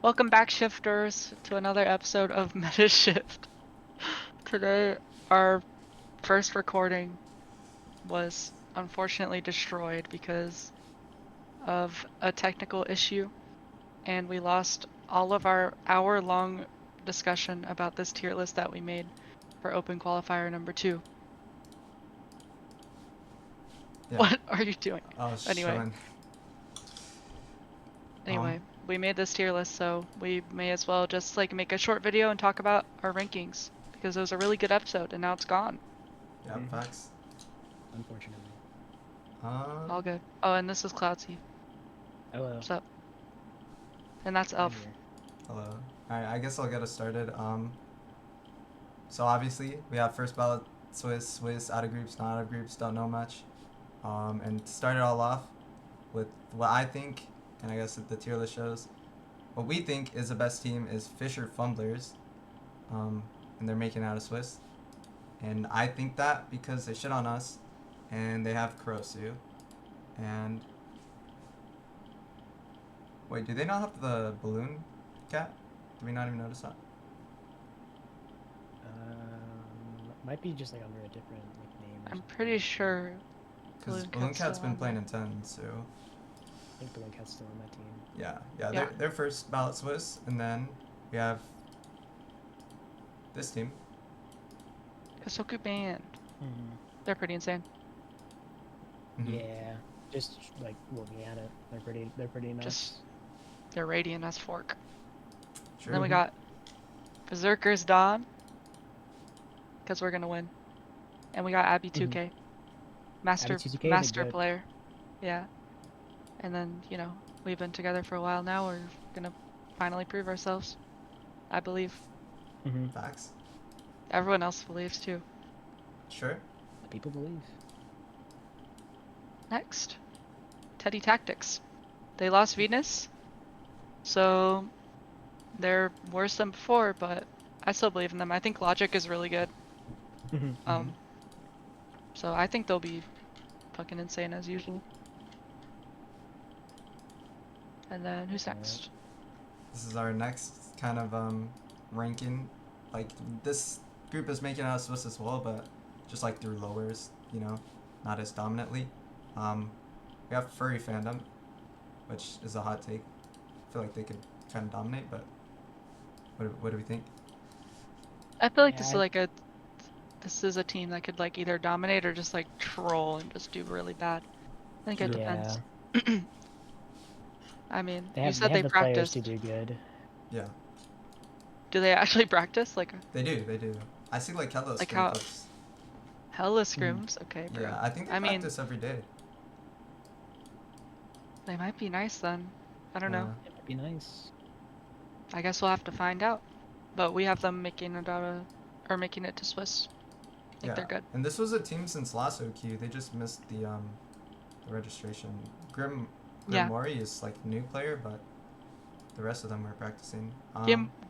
Welcome back, shifters, to another episode of Meta Shift. Today, our first recording was unfortunately destroyed because of a technical issue, and we lost all of our hour-long discussion about this tier list that we made for Open Qualifier number 2. Yeah. What are you doing? I was Anyway. showing. Anyway, we made this tier list, so we may as well just like make a short video and talk about our rankings because it was a really good episode and now it's gone. Yeah, facts. Unfortunately. All good. Oh, and this is CLOUDZY. Hello. What's up? And that's Elf. Hello. Alright, I guess I'll get us started. So obviously we have first ballot Swiss, out of groups, not out of groups, don't know much. And to start it all off with what I think, and I guess the tier list shows, what we think is the best team is Fisher Fumblers, and they're making out of Swiss. And I think that because they shit on us, and they have Kurosu, and wait, do they not have the balloon cat? Did we not even notice that? Might be just like under a different like, name. I'm pretty sure because Balloon Cat's been playing in 10, so I think Balloon Cat's still on that team. Yeah. They're first ballot Swiss, and then we have this team. Kasoku Band. They're pretty insane. Yeah, just like looking at it, they're pretty nice. They're radiant as fork. True. And then we got Berserker's Dawn, because we're gonna win. And we got Abby 2K, master player. Yeah. And then, you know, we've been together for a while now. We're gonna finally prove ourselves, I believe. Facts. Everyone else believes too. Sure. People believe. Next, Teddy Tactics. They lost Venus, so they're worse than before, but I still believe in them. I think Logic is really good. So I think they'll be fucking insane as usual. And then who's next? This is our next kind of ranking. Like this group is making out of Swiss as well, but just like through lowers, you know, not as dominantly. We have Furry Fandom, which is a hot take. I feel like they could kind of dominate, but what do we think? I feel like this is a team that could like either dominate or just like troll and just do really bad. I think it depends. I mean, you said they practice to do good. Yeah. Do they actually practice? Like they do. I see like hella like scrim clips. Hella scrims? Okay, bro. Yeah, I think they practice every day. They might be nice then. I don't know. It might be nice. I guess we'll have to find out. But we have them making it making it to Swiss. I think they're good. And this was a team since last OQ. They just missed the registration. Grimoire is like a new player, but the rest of them were practicing.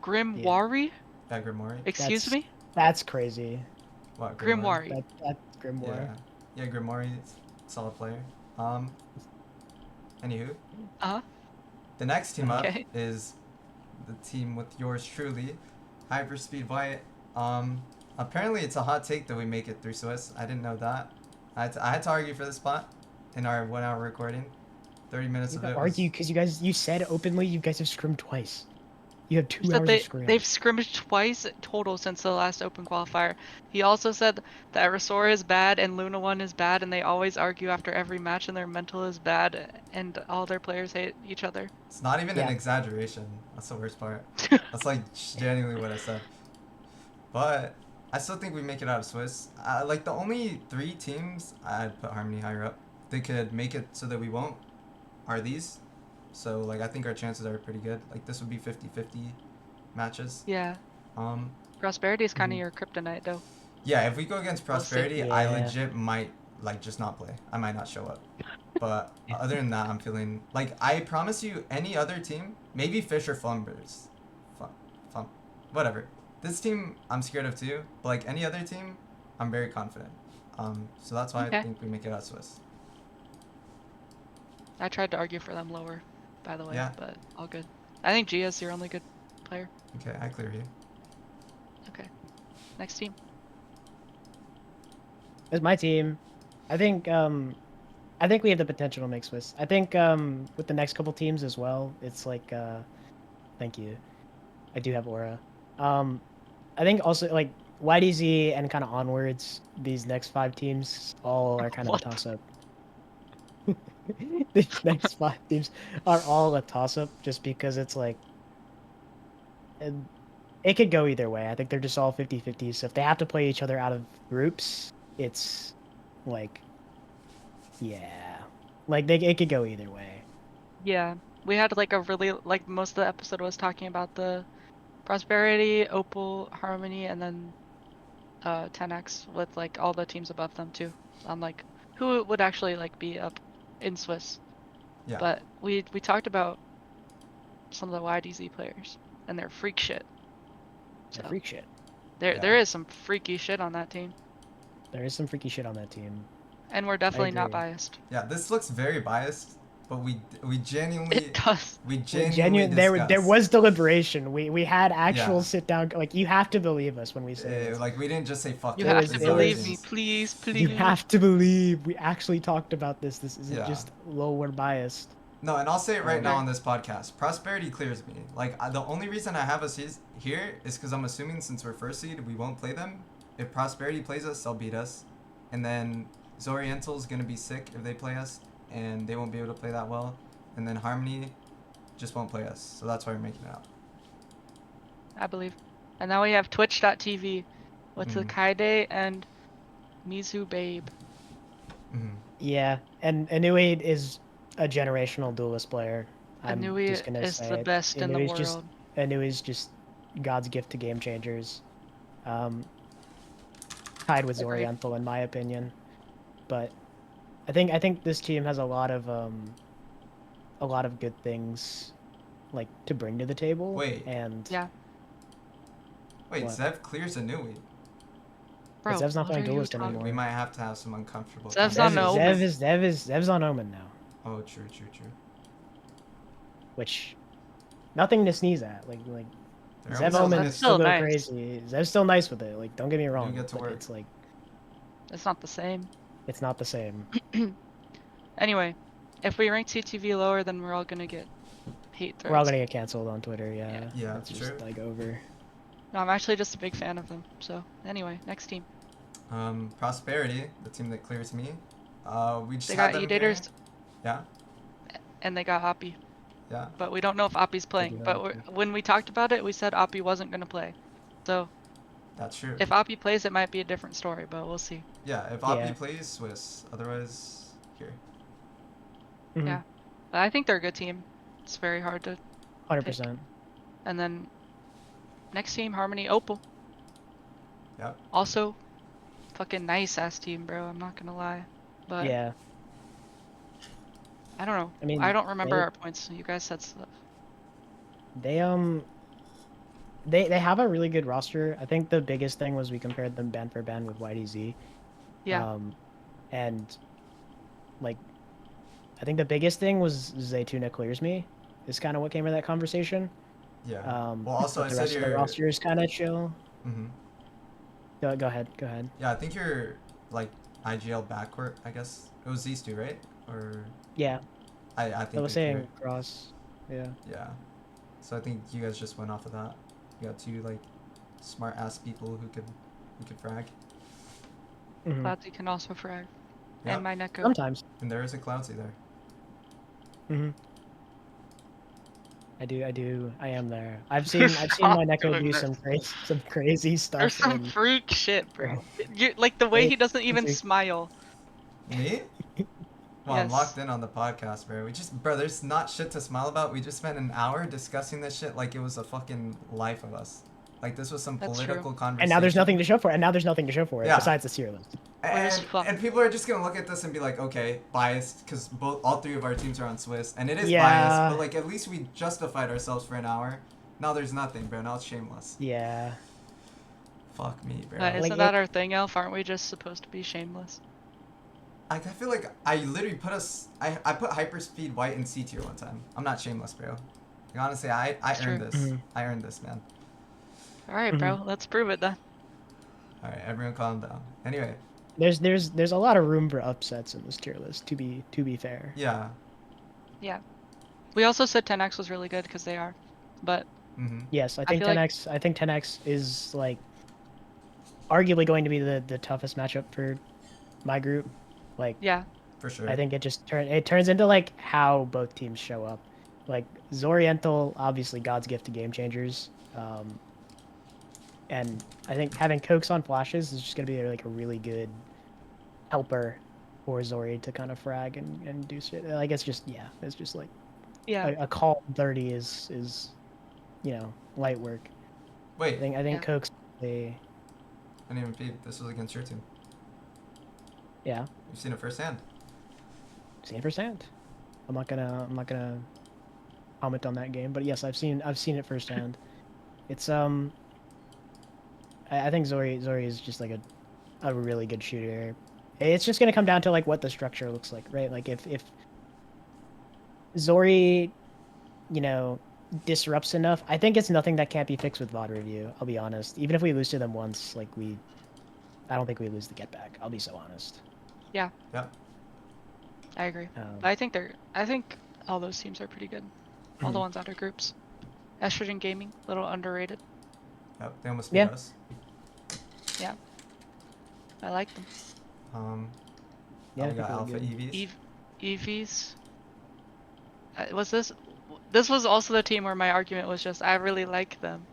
Grimoire? Yeah, Grimoire. Excuse me? That's crazy. What? Grimoire. That's Grimoire. Yeah, Grimoire is a solid player. Anywho. The next team up is the team with yours truly, Hyperspeed White. Apparently it's a hot take that we make it through Swiss. I didn't know that. I had to argue for the spot in our 1 hour recording. 30 minutes of it. Argue because you said openly you guys have scrimmed twice. You have 2 hours of scrim. They've scrimmaged twice total since the last Open Qualifier. He also said that Resora is bad and Luna 1 is bad, and they always argue after every match, and their mental is bad, and all their players hate each other. It's not even an exaggeration. That's the worst part. That's like genuinely what I said. But I still think we make it out of Swiss. Like the only 3 teams, I'd put Harmony higher up, they could make it so that we won't, are these. So, like, I think our chances are pretty good. Like, this would be 50-50 matches. Yeah. Prosperity is kind of your kryptonite, though. Yeah, if we go against Prosperity, I legit might, like, just not play. I might not show up. But other than that, I'm feeling... Like, I promise you, any other team, maybe Fish or Flumbers. Whatever. This team, I'm scared of too. But, like, any other team, I'm very confident. So that's why I think we make it out Swiss. I tried to argue for them lower, by the way, but all good. I think Gia's your only good player. Okay, I clear you. Okay. Next team. It's my team. I think we have the potential to make Swiss. I think with the next couple teams as well, it's like thank you. I do have aura. I think also like YDZ and kind of onwards, these next 5 teams all are kind of a What? toss-up. These next 5 teams are all a toss-up just because it's like it could go either way. I think they're just all 50-50. So if they have to play each other out of groups, it's like yeah. Like it could go either way. Yeah. We had like a really, like most of the episode was talking about the Prosperity, Opal, Harmony, and then 10X with like all the teams above them too. On like who would actually like be up in Swiss. Yeah. But we talked about some of the YDZ players and their freak shit. So So freak shit. there is some freaky shit on that team. There is some freaky shit on that team. And we're definitely not agree. biased. Yeah, this looks very biased, but we genuinely It does. we genuinely There discussed. was deliberation. We had actual Yeah. sit down. Like you have to believe us when we say this. Like we didn't just say fuck You it. have was- to these are our believe me, teams. please, please. You have to believe we actually talked about this. This isn't Yeah. just lol, we're biased. No, and I'll say it right now Okay. on this podcast. Prosperity clears me. Like the only reason I have us here is because I'm assuming since we're first seed, we won't play them. If Prosperity plays us, they'll beat us, and then Zoriental's gonna be sick if they play us, and they won't be able to play that well. And then Harmony just won't play us, so that's why we're making it out. I believe. And now we have twitch.tv with the Kaide and Mizu Babe. Mm-hmm. Yeah, and Inuit is a generational duelist player. I'm Anui just gonna is say the it. best in the Inui's world. just Inui's just God's gift to game changers. Tied with Agreed. Zoriental in my opinion, but I think this team has a lot of good things like to bring to the table. Wait. And Yeah. Wait, What? Zev clears a Nui. Bro, Zev's not what playing are you duelist talking- anymore. We might have to have some uncomfortable. Zev's on conversations. Omen. Zev's on Omen now, Oh, true. which nothing to sneeze at. Like They're Zev almost Omen that's is still still go nice. crazy. Zev's still nice with it. Like don't get me wrong. get to but work. It's like It's not the same. it's not the same. Anyway, if we rank CTV lower, then we're all gonna get hate threads. We're all gonna get canceled on Twitter. Yeah. Yeah, It's true. just like over. No, I'm actually just a big fan of them. So anyway, next team. Prosperity, the team that clears me. We just They had got them E-Daters clearing. Yeah. and they got Oppie. Yeah. But we don't know if Oppie's playing. do But have when we talked about it, we said Oppie wasn't gonna play. So That's true. if Oppie plays, it might be a different story, but we'll see. Yeah, if Yeah. Oppie plays, Swiss. Otherwise, here. Mhm. Yeah. But I think they're a good team. It's very hard to. 100%. And then next team, Harmony Opal. Yep. Also, fucking nice ass team, bro. I'm not gonna lie. But Yeah. I don't know. I mean, I don't remember they- our points. You guys said stuff. They they have a really good roster. I think the biggest thing was we compared them band for band with YDZ. Yeah. And like I think the biggest thing was Zaytuna clears me. Is kind of what came of that conversation. Yeah. Well, also, but I the said rest of the you're- roster is kind of chill. Mm-hmm. Go ahead. Yeah, I think you're like IGL backcourt. I guess it was these two, right? Or Yeah, I think I was they saying cleared. cross. Yeah. Yeah. So I think you guys just went off of that. You got two like smart ass people who could frag. Mhm. CLOUDZY can also frag. Yep. And my Neko. Sometimes. And there is a CLOUDZY there. Hmm. I do. I am there. I've seen my Neko doing do this. some crazy stuff. There's some and- freak shit, bro. You like the way he doesn't even Crazy. smile. Me? Well, I'm Yes. locked in on the podcast, bro. Bro, there's not shit to smile about. We just spent an hour discussing this shit like it was a fucking life of us. Like this was some That's political true. conversation. and now there's nothing to show for it. Yeah. Besides the tier list. Where's And, fuck? and people are just gonna look at this and be like, okay, biased, because all three of our teams are on Swiss, and it is Yeah. biased. But like, at least we justified ourselves for an hour. Now there's nothing, bro. Now it's shameless. Yeah. Fuck me, bro. But Like, isn't that our thing, Elf? Aren't we just supposed to be shameless? I feel like I literally put us. I put Hyperspeed White in C tier one time. I'm not shameless, bro. Like, Like, honestly, I It's earned true. this. Mhm. I earned this, man. All right, bro. Let's prove it then. All right, everyone, calm down. Anyway, There's a lot of room for upsets in this tier list. To be fair. yeah. Yeah. We also said 10x was really good because they are, but Mm-hmm. Yes, I I think feel like 10x. I think 10x is like arguably going to be the toughest matchup for my group. Like yeah, For sure. I think it turns into like how both teams show up. Like Zoriental, obviously God's gift to game changers. And I think having Cokes on flashes is just gonna be like a really good helper for Zori to kind of frag and do shit. Like it's just it's just like yeah, a call 30 is light work. Wait, I think yeah. Cokes they I didn't even peep. This was against your team. yeah, You've seen it firsthand. same percent. I'm not gonna comment on that game, but yes, I've seen it firsthand. It's I think Zori is just like a really good shooter. It's just gonna come down to like what the structure looks like, right? Like if Zori, you know, disrupts enough, I think it's nothing that can't be fixed with VOD review. I'll be honest. Even if we lose to them once, like I don't think we lose the get back. I'll be so honest. Yeah, Yep. I agree. Um, But I think all those teams are pretty good. All the ones out of groups. Estrogen Gaming, a little underrated. Yep. They almost beat Yeah. us. Yeah, I like them. Now I we think got really Alpha good. EVs. EVs. Was this? This was also the team where my argument was just I really like them,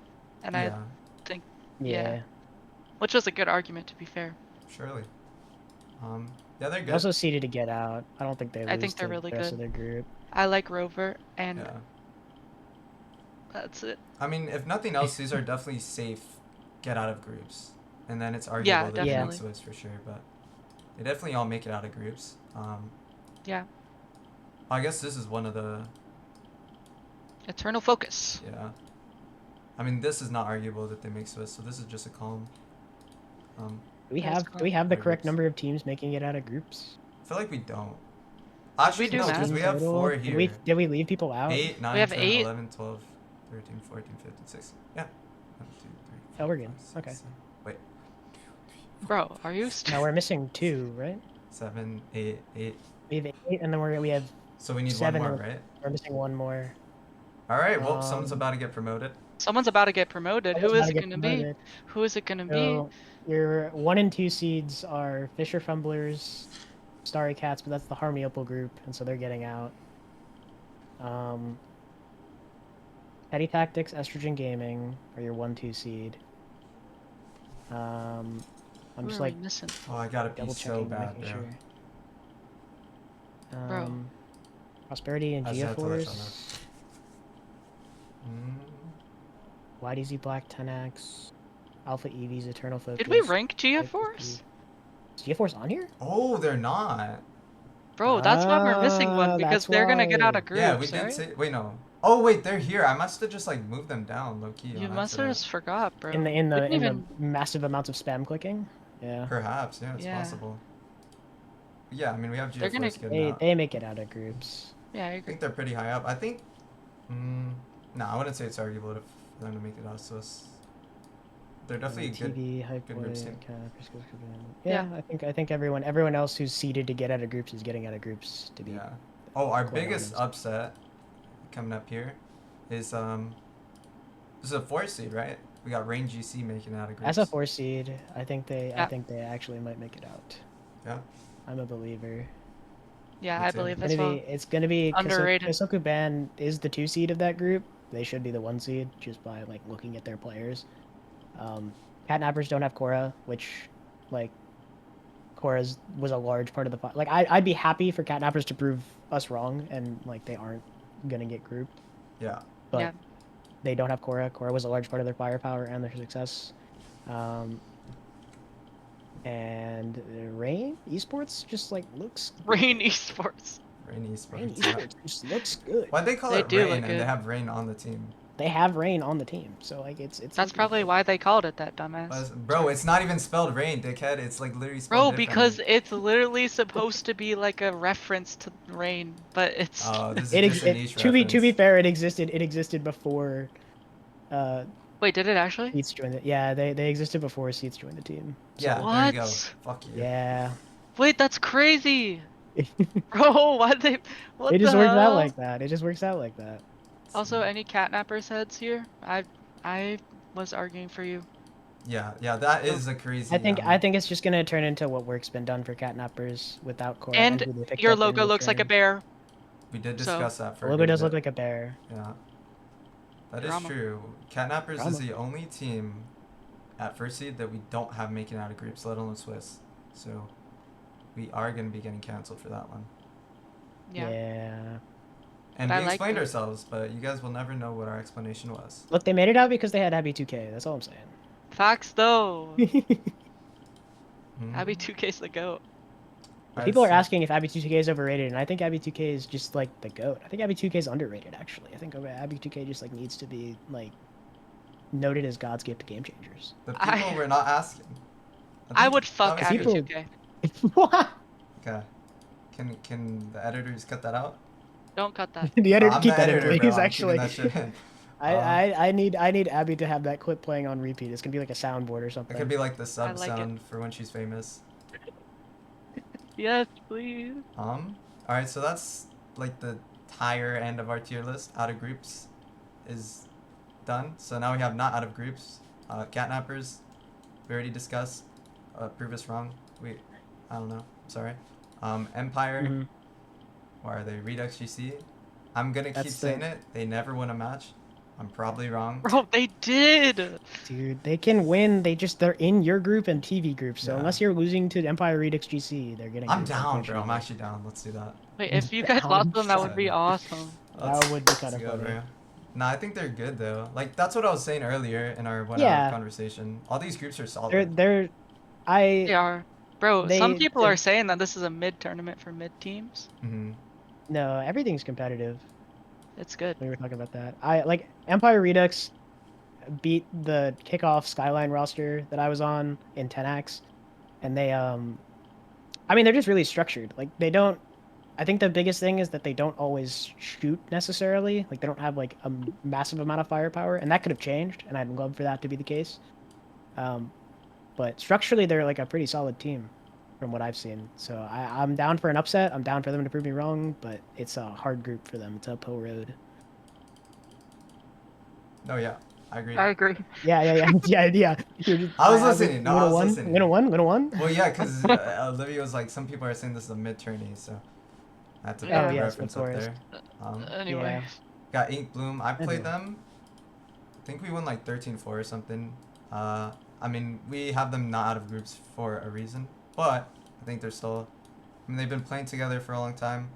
and I Yeah, think Yeah. which was a good argument to be fair. surely. Yeah, they're They good. also seeded to get out. I don't think they I lose think to they're really the rest good. of their group. I like Rover, and Yeah. that's it. I mean, if nothing else, these are definitely safe get out of groups. And then it's arguable Yeah, that they make definitely. Swiss for sure, but they definitely all make it out of groups. Yeah. I guess this is one of the Eternal Focus. yeah. I mean, this is not arguable that they make Swiss, so this is just a calm. Do we That's have cool. do we have the Out of correct groups. number of teams making it out of groups? I feel like we don't. Did Actually, we do no, math? because we have Total? 4 here. Did we leave people out? 8, 9, have 10, 8? 11, 12, 13, 14, 15, 16. Yeah. 1, 2, 3, Oh, we're good. 5, 6, Okay. 7. Wait. Bro, are you No, we're missing 2, right? 7, 8, 8. We have 8, and then we have So we need 7. one more, right? We're missing 1 more. All right. Well, someone's Um, about to get promoted. Someone's about to get promoted. Someone's Who about is to it get gonna be? promoted. Who is it gonna be? So your 1 and 2 seeds are Fisher Fumblers, Starry Cats, but that's the Harmony Opal group, and so they're getting out. Petty Tactics, Estrogen Gaming are your 1-2 seed. I'm Who just are we like missing? Oh, I gotta pee double so checking, bad, making bro. sure. Bro. Prosperity and I just had to let y'all Geoforce, know. YDZ Black 10X, Alpha EVs, Eternal Focus. Did we rank Life Geoforce? Is Geoforce on here? Oh, they're not. Bro, that's why we're missing one because That's they're gonna get out why. of groups, Yeah, we did right? say. Wait, no. Oh, wait, they're here. I must have just like moved them down, low key. You on must have accident. just forgot, bro. In We didn't the even... massive amounts of spam clicking. Yeah. Perhaps, yeah, it's Yeah. possible. Yeah, I mean, we have They're gonna- GeoForce getting out. They make it out of groups. Yeah, I I agree. think they're pretty high up. I think. No, I wouldn't say it's arguable for them to make it out. So they're definitely good. TV, Hype good Boy, groups team. yeah, I think everyone else who's seeded to get out of groups is getting out of groups to be. Yeah. Oh, our quite biggest honest. upset coming up here is this is a 4 seed, right? We got Rain GC making it out of groups. As a 4 seed, I think they Yeah. actually might make it out. Yeah. I'm a believer. Yeah, Me I too. believe It's as well. gonna be Underrated. Kosoku Ban is the 2 seed of that group. They should be the 1 seed just by like looking at their players. Catnappers don't have Korra, which like Korra's was a large part of the like I'd be happy for Catnappers to prove us wrong and like they aren't gonna get grouped. Yeah. But Yeah. they don't have Korra. Korra was a large part of their firepower and their success. And Rain Esports just like looks Rain Esports. Rain Rain Esports. Yeah. Esports just looks good. Why'd they call They it do Rain look and they good. have Rain on the team? they have rain on the team, so like it's. That's something probably good. why they called it that, dumbass. Bro, it's not even spelled rain, dickhead. It's like literally Bro, spelled because differently. it's literally supposed to be like a reference to rain, but it's. Oh, this is just a niche To be reference. fair, it existed. It existed before. Wait, did it actually? Seats joined it. Yeah, they existed before Seats joined the team. So, Yeah, there you go. What? Fuck you. yeah. Wait, that's crazy. It Bro, why they? What the just works out hell? like that. It just works out like that. Also, any catnappers heads here? I was arguing for you. Yeah, that is a crazy. I think it's just gonna turn into what work's been done for catnappers without Cora And who they picked your up in logo looks like a return. bear. We did So, discuss that for The a logo good does bit. look like a bear. Yeah, that is Drama. true. Catnappers Drama. is the only team at first seed that we don't have making out of groups, let alone Swiss. So we are going to be getting canceled for that one. Yeah. And But I we like explained it. ourselves, but you guys will never know what our explanation was. Look, they made it out because they had Abby 2K. That's all I'm saying. Facts though. Mhm. Abby 2K's the goat. Alright, People are so- asking if Abby 2K is overrated, and I think Abby 2K is just like the goat. I think Abby 2K is underrated, actually. I think Abby 2K just like needs to be like noted as God's gift to game changers. The people were not asking. I think would fuck obviously- Abby People- 2K. What? Okay. Can the editors cut that out? Don't cut that. The editor, I'm keep the that editor, in, bro. please. I'm Actually, keeping that shit in. I need Abby to have that clip playing on repeat. It's gonna be like a soundboard or It something. could be like the sub like it. sound for when she's famous. Yes, please. Alright, so that's like the higher end of our tier list. Out of groups is done. So now we have not out of groups. Catnappers, we already discussed. Prove us wrong. I don't know. Sorry. Empire, Mhm. why are they? Redux GC. I'm gonna keep That's saying it. They never win a match. I'm probably wrong. Bro, they did. Dude, they can win. They're in your group and TV group. So Yeah. unless you're losing to Empire Redux GC, they're getting. I'm group, down, bro. I'm unfortunately. actually down. Let's do that. Wait, if you guys lost them, that would be awesome. That would be Let's kinda go, funny. bro. Nah, I think they're good though. Like that's what I was saying earlier in our 1 hour Yeah. conversation. All these groups are solid. They They are. Bro, some people they're- are saying that this is a mid tournament for mid teams. Mm-hmm. No, everything's competitive. It's good. We were talking about that. I like Empire Redux beat the kickoff Skyline roster that I was on in 10x, and they I mean they're just really structured. Like they don't. I think the biggest thing is that they don't always shoot necessarily. Like they don't have like a massive amount of firepower, and that could have changed. And I'd love for that to be the case. But structurally, they're like a pretty solid team, from what I've seen. So I'm down for an upset. I'm down for them to prove me wrong, but it's a hard group for them. It's a uphill road. Oh yeah, I agree. I agree. Yeah. I was listening. No, I was listening. Win a one. Well, yeah, because Olivia was like, some people are saying this is a mid tourney, so I had to put Oh, the yes, reference of up course. there. Anyway. Got Ink Bloom. I played Anyway. them. I think we won like 13-4 or something. I mean, we have them not out of groups for a reason, but I think they're still. I mean, they've been playing together for a long time.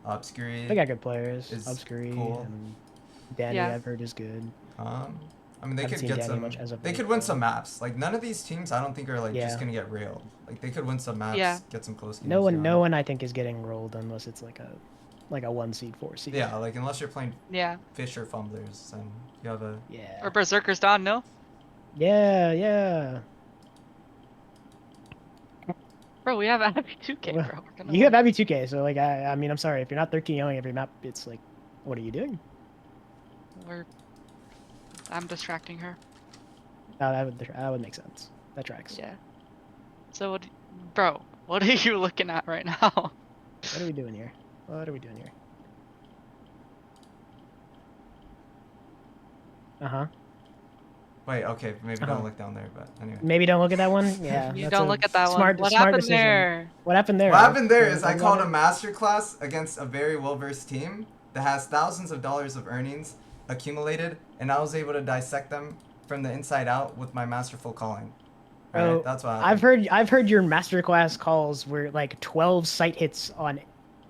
Obscuri. They got good players. Is Obscuri cool. and Danny, Yeah. I've heard is good. I mean, they Haven't could seen get Danny some. much as of They late, could win though. some maps. Like none of these teams, I don't think are like Yeah. just gonna get railed. Like they could win some maps, Yeah. get some close games. No you know? one I think is getting rolled unless it's like a 1 seed, 4 seed. Yeah, like unless you're playing Yeah. Fisher Fumblers, and you have a. Yeah. Or Berserker's Dawn, no? Yeah. Bro, we have Abby 2K, Well, bro. We're gonna You have win. Abby 2K, so like I mean I'm sorry if you're not 13 yelling every map. It's like, what are you doing? I'm distracting her. No, that would make sense. That tracks. Yeah. So, bro, what are you looking at right now? What are we doing here? Uh-huh. Wait, okay, maybe Uh-huh. don't look down there, but anyway. Maybe don't look at that one. Yeah. You that's don't a look at that smart, one. What smart happened decision. there? What happened there? What happened there Can is we I talk called a about master class against a very well-versed team that has thousands of dollars of earnings accumulated, and I was able to dissect them from the inside out with my masterful calling. Right? Oh, That's what I've heard your masterclass calls were like 12 sight hits on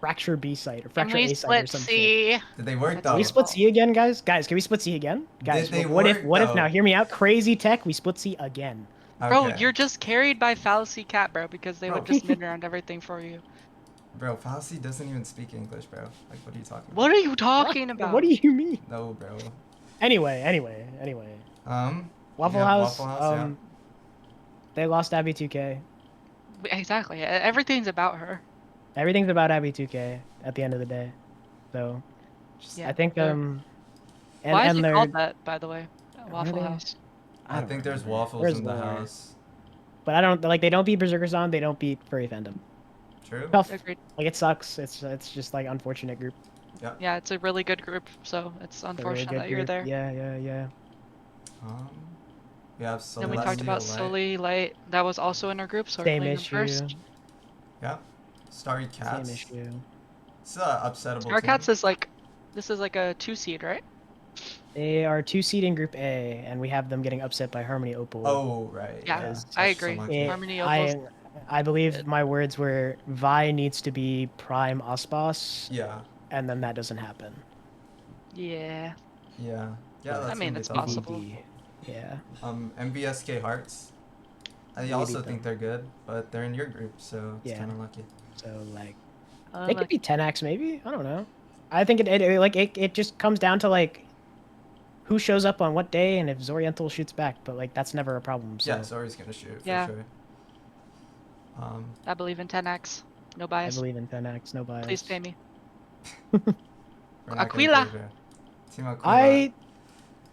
Fracture B site or Can Fracture we A site or split something. C? Did they work Can though? Can we split C again, guys? Guys, can we split C again? Guys, they what if work, now? though? Hear me out. Crazy tech. We split C again. Bro, Okay. you're just carried by Fallacy Cat, bro, because they Bro. would just mid around everything for you. Bro, Fallacy doesn't even speak English, bro. Like, what are you talking about? What are you talking about? What do you mean? No, bro. Anyway. Waffle yeah, House. Waffle House, yeah. They lost Abby 2K. Exactly. Everything's about her. Everything's about Abby 2K at the end of the day. So, Yeah. I think Why is and it they're called that, by the way? what are Waffle they? House. I don't think there's remember. waffles There's in the lore. house. But I don't like they don't beat Berserker Zone, they don't beat Furry Fandom. True. Tough. Agreed. Like it sucks. It's just like unfortunate group. Yep. Yeah, it's a really good group, so it's A really unfortunate good that you're group. there. Yeah. We have Then we talked about Celestial Light. Sully Light. That was also in our group, so we're Same putting them issue. first. Yep. Starry Cats. Same issue. It's an upsettable Our team. Cats is like, this is like a 2 seed, right? They are 2 seed in Group A, and we have them getting upset by Harmony Opal. Oh, right. Yeah, Yeah. I That's so agree. lucky. Harmony Opal's. I believe my words were Vi needs to be Prime Osbos, Yeah. and then that doesn't happen. Yeah. Yeah. Yeah, that's I mean, gonna be it's a tough one. possible. BBB. Yeah. MVSK Hearts. I Maybe also them. think they're good, but they're in your group, so it's Yeah. kind of lucky. So like I they could like- be 10x maybe. I don't know. I think it just comes down to like who shows up on what day and if Zoriental shoots back, but like that's never a problem. So Yeah, Zori's gonna shoot for Yeah. sure. I believe in 10x. No I bias. believe in 10x, no bias. Please pay me. We're not gonna Aquila. pay for Team Aquila.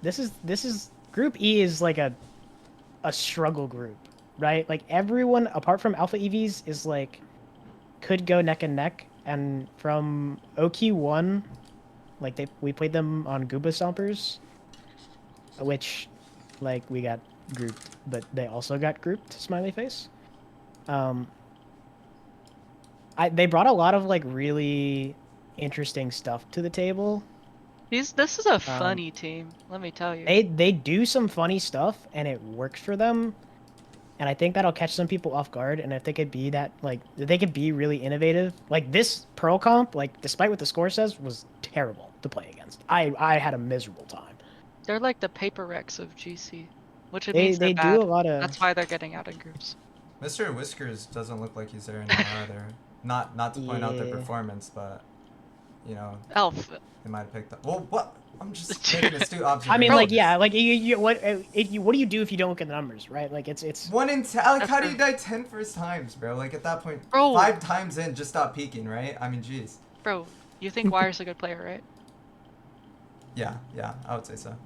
This is Group E is like a struggle group, right? Like everyone apart from Alpha EVs is like could go neck and neck, and from OQ1, like we played them on Gooba Stompers, which like we got grouped, but they also got grouped. Smiley face. They brought a lot of like really interesting stuff to the table. This is a funny team, let me tell you. They do some funny stuff and it works for them, and I think that'll catch some people off guard. And if they could be that like they could be really innovative, like this Pearl comp, like despite what the score says, was terrible to play against. I had a miserable time. They're like the paper Rex of GC, which it They means they're bad. do a lot of That's why they're getting out in groups. Mr. Whiskers doesn't look like he's there anymore either. Not to point out their Yeah. performance, but you know Elf. they might have picked up. Well, what? I'm just making astute observations. I mean, like yeah, like what do you do if you don't look at the numbers, right? Like it's 1 in 10. Like, That's how do true. you die 10 first times, bro? Like at that point, Bro. 5 times in, just stop peeking, right? I mean, jeez. Bro, you think Wire's a good player, right? Yeah, I would say so.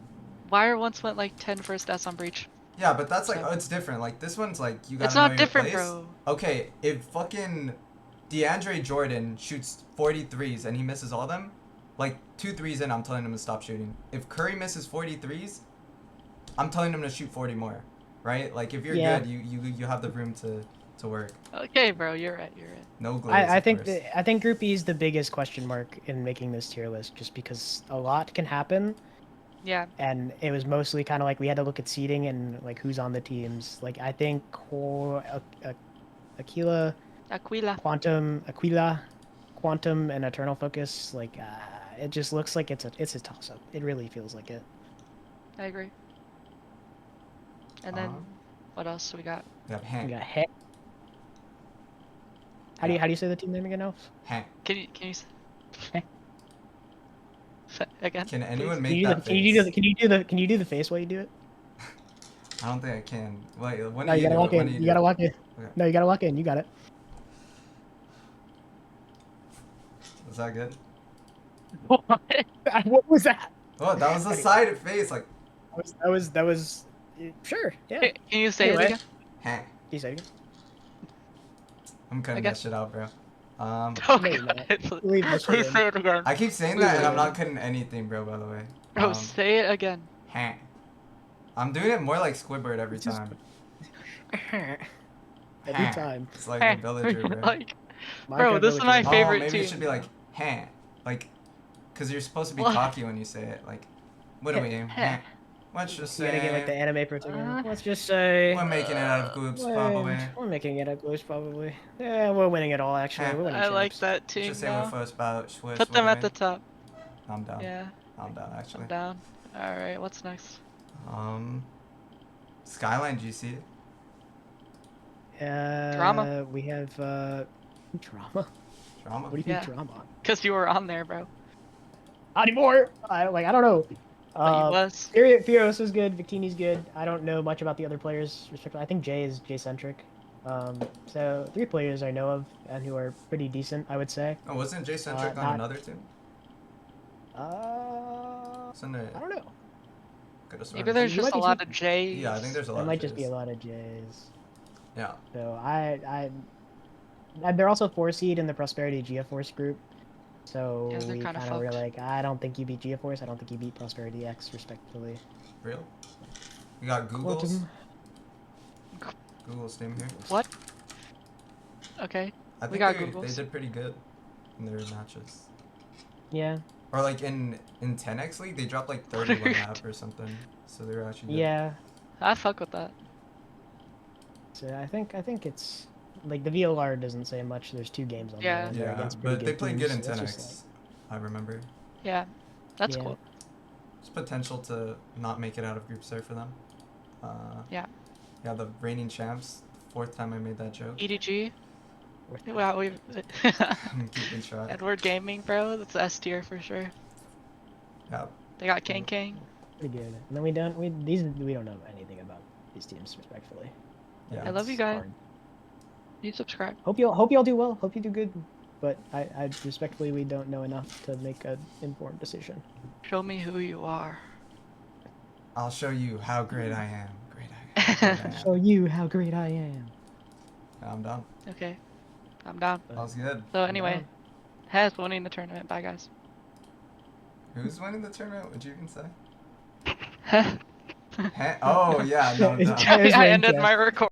Wire once went like 10 first deaths on Breach. Yeah, but that's like, So- oh, it's different. Like this one's like you gotta It's know not your different, place. bro. Okay, if fucking DeAndre Jordan shoots 43s and he misses all of them, like 2 threes in, I'm telling him to stop shooting. If Curry misses 43s, I'm telling him to shoot 40 more, right? Like if you're Yeah. good, you have the room to work. Okay, bro, you're right. No glaze. I of think course. I think Group E is the biggest question mark in making this tier list, just because a lot can happen. Yeah. And it was mostly kind of like we had to look at seeding and like who's on the teams. Like I think Aquila, Quantum, and Eternal Focus. Like it just looks like it's a toss up. It really feels like it. I agree. And then, what else do we got? We have We Hank. got Hank. How do you say the team name again, Elf? Hank. Can you Hank. again? Can anyone please? make that Can you do the face while you do it? I don't think I can. Wait, when No, do you you gotta do walk it? When in. do You do gotta it? walk in. Okay. No, you gotta walk in. You got it. Was that good? What was that? Oh, that was a side face, like, That was sure. Yeah. Can you say Anyway. it again? Hank. Can you say it again? I'm cutting Okay. that shit out, bro. Oh No, you're god. not. Leave that shit Please in. say it again. I keep saying that and I'm not cutting anything, bro, by the way. Bro, say it again. Hank. I'm doing it more like Squidward every It's just- time. Every Hank. time. It's like a villager, bro. Like, Minecraft bro, this is my villager. favorite maybe team. it should be like, Hank. Like, because you're supposed to be What? cocky when you say it. Like, what are we? Hank. Let's just You gotta get like the say. anime protagonist. Let's just say. We're making it out of goops, probably. We're making it at Glitch, probably. Yeah, we're winning it all, actually. Yeah. We're winning I like champs. that Let's team just say we're now. first bout. Swiss, Put them what at do the we- top. I'm down. Yeah, I'm down, actually. I'm down. Alright, what's next? Skyline GC. Drama. We have, drama? Drama. What do you Yeah. think drama? Because you were on there, bro. Not anymore! I don't know. But he was. Furios is good. Victini's good. I don't know much about the other players. Respectively, I think Jay is Jay-centric. So 3 players I know of and who are pretty decent, I would say. Oh, wasn't Jay Centric on not- another team? Isn't it? I don't know. Could have Maybe sworn. there's You just might a be lot of J's. Yeah, I think there's a lot There of might just be J's. a lot of Jays. Yeah. So and they're also 4 seed in the Prosperity GeoForce group. So Yeah, they're we kinda kind of were fucked. like, I don't think you beat GeoForce. I don't think you beat Prosperity X, respectively. Real? We got Google's. Quantum. Google's team here. What? Okay. I think got they Google's. did pretty good in their matches. Yeah. Or like in 10x League, they dropped like 31 map or something. So they were actually good. Yeah. I'd fuck with that. So I think it's like the VLR doesn't say much. There's 2 games on Yeah. there. And they're Yeah, against pretty but they played good in teams, so it's 10x. just I remember. Yeah. That's Yeah. cool. There's potential to not make it out of group stage for them. Yeah. Yeah, the reigning champs. 4th time I made that joke. EDG. worth- Wow, we've. I'm keeping track. Edward Gaming, bro. That's S tier for sure. Yeah. They got King King. pretty good. And then we don't know anything about these teams, respectfully. Yeah. I love you It's guys. hard. You subscribe. Hope y'all do well. Hope you do good. But I respectfully, we don't know enough to make an informed decision. Show me who you are. I'll show you how great I am. Great I am. Great I am. Show you how great I am. Yeah, I'm done. Okay. I'm down. That was good. So anyway, Hez winning the tournament. Bye guys. Who's winning the tournament? Would you even say? I Oh, yeah, no, It's no. Tyler's ended rank, my record.